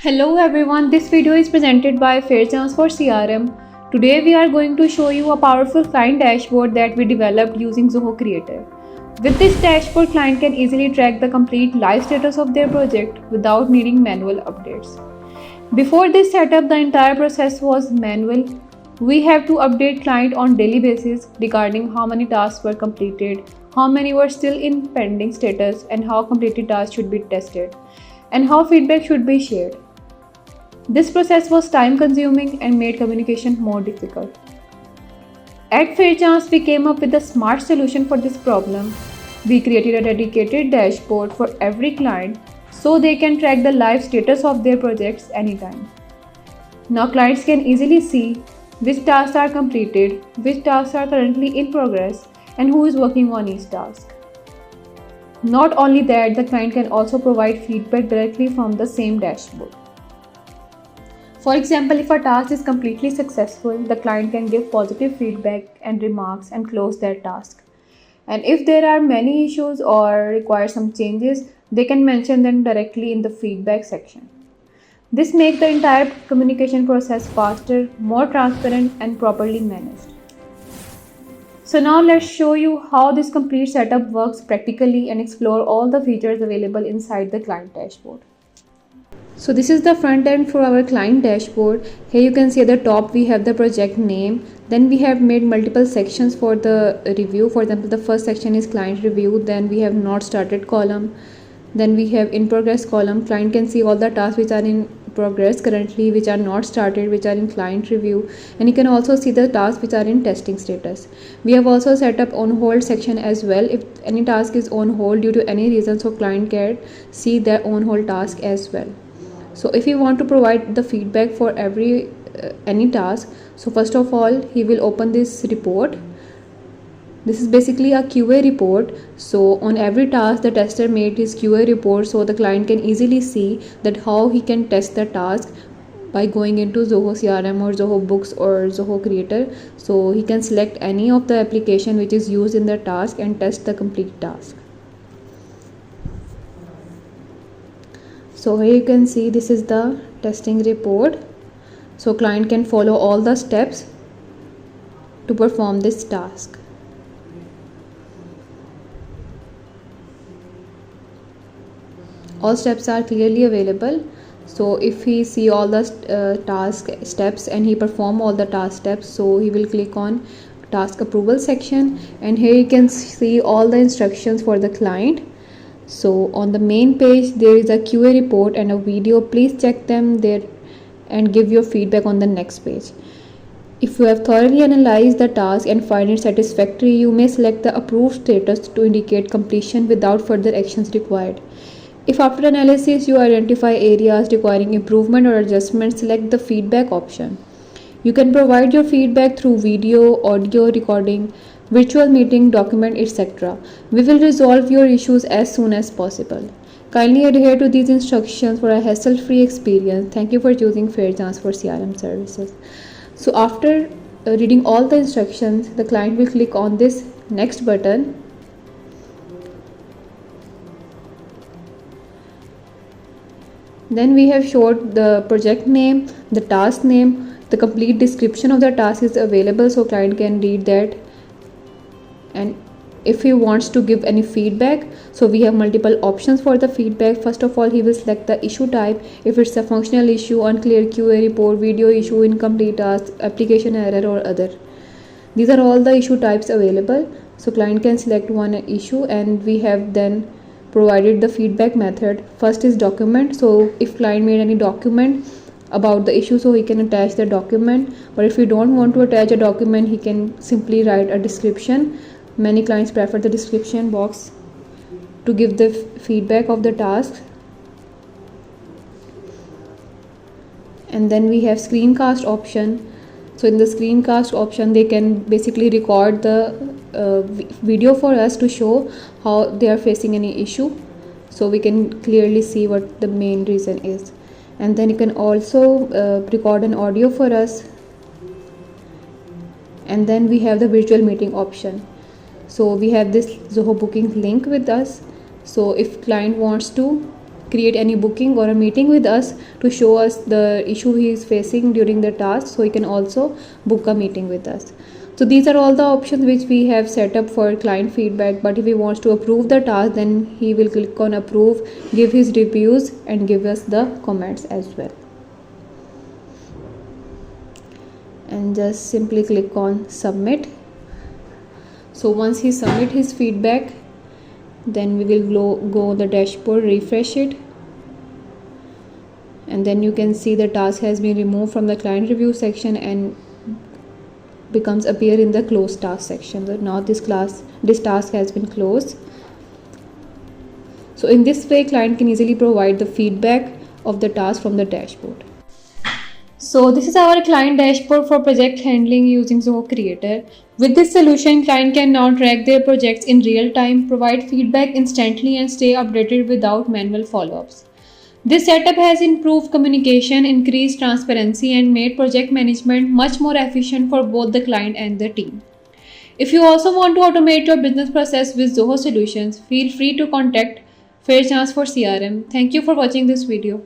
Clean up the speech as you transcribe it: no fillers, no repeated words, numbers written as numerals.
Hello everyone, this video is presented by Fairchance for CRM. Today we are going to show you a powerful client dashboard that we developed using Zoho Creator. With this dashboard, client can easily track the complete live status of their project without needing manual updates. Before this setup, the entire process was manual. We have to update client on daily basis regarding how many tasks were completed, how many were still in pending status, and how completed tasks should be tested, and how feedback should be shared. This process was time consuming and made communication more difficult. At Fairchance, we came up with a smart solution for this problem. We created a dedicated dashboard for every client so they can track the live status of their projects anytime. Now clients can easily see which tasks are completed, which tasks are currently in progress, and who is working on each task. Not only that, the client can also provide feedback directly from the same dashboard. For example, if a task is completely successful, the client can give positive feedback and remarks and close their task. And if there are many issues or require some changes, they can mention them directly in the feedback section. This makes the entire communication process faster, more transparent, and properly managed. So now let's show you how this complete setup works practically and explore all the features available inside the client dashboard. So this is the front end for our client dashboard. Here you can see at the top we have the project name. Then we have made multiple sections for the review. For example, the first section is client review. Then we have not started column. Then we have in progress column. Client can see all the tasks which are in progress currently, which are not started, which are in client review, and you can also see the tasks which are in testing status. We have also set up on hold section as well. If any task is on hold due to any reason, so client can see their on hold task as well. So if you want to provide the feedback for any task, so first of all he will open this report. This is basically a QA report. So on every task the tester made his QA report, so the client can easily see that how he can test the task by going into Zoho CRM or Zoho Books or Zoho Creator. So he can select any of the application which is used in the task and test the complete task. So here you can see this is the testing report. So client can follow all the steps to perform this task. All steps are clearly available. So if he see all the task steps and he perform all the task steps, so he will click on task approval section, and here you can see all the instructions for the client. So on the main page there is a QA report and a video. Please check them there and give your feedback on the next page. If you have thoroughly analyzed the task and find it satisfactory, you may select the approved status to indicate completion without further actions required. If after analysis you identify areas requiring improvement or adjustment, select the feedback option. You can provide your feedback through video, audio recording, virtual meeting, document, etc. We will resolve your issues as soon as possible. Kindly adhere to these instructions for a hassle-free experience. Thank you for choosing Fairchance for CRM services. So after reading all the instructions, the client will click on this next button. Then we have showed the project name, the task name, the complete description of the task is available, so client can read that. And if he wants to give any feedback, so we have multiple options for the feedback. First of all, he will select the issue type. If it's a functional issue, unclear QA report, video issue, incomplete task, application error, or other. These are all the issue types available. So client can select one issue, and we have then provided the feedback method. First is document. So if client made any document about the issue, so he can attach the document. But if you don't want to attach a document, he can simply write a description. Many clients prefer the description box to give the feedback of the task. And then we have screencast option. So in the screencast option, they can basically record the video for us to show how they are facing any issue, so we can clearly see what the main reason is. And then you can also record an audio for us. And then we have the virtual meeting option. So we have this Zoho booking link with us. So if client wants to create any booking or a meeting with us to show us the issue he is facing during the task, so he can also book a meeting with us. So these are all the options which we have set up for client feedback. But if he wants to approve the task, then he will click on approve, give his reviews and give us the comments as well. And just simply click on submit. So once he submit his feedback, then we will go the dashboard, refresh it, and then you can see the task has been removed from the client review section and becomes appear in the closed task section. So now this task has been closed. So in this way, client can easily provide the feedback of the task from the dashboard. So this is our client dashboard for project handling using Zoho Creator. With this solution, client can now track their projects in real time, provide feedback instantly and stay updated without manual follow-ups. This setup has improved communication, increased transparency and made project management much more efficient for both the client and the team. If you also want to automate your business process with Zoho Solutions, feel free to contact Fair Chance for CRM. Thank you for watching this video.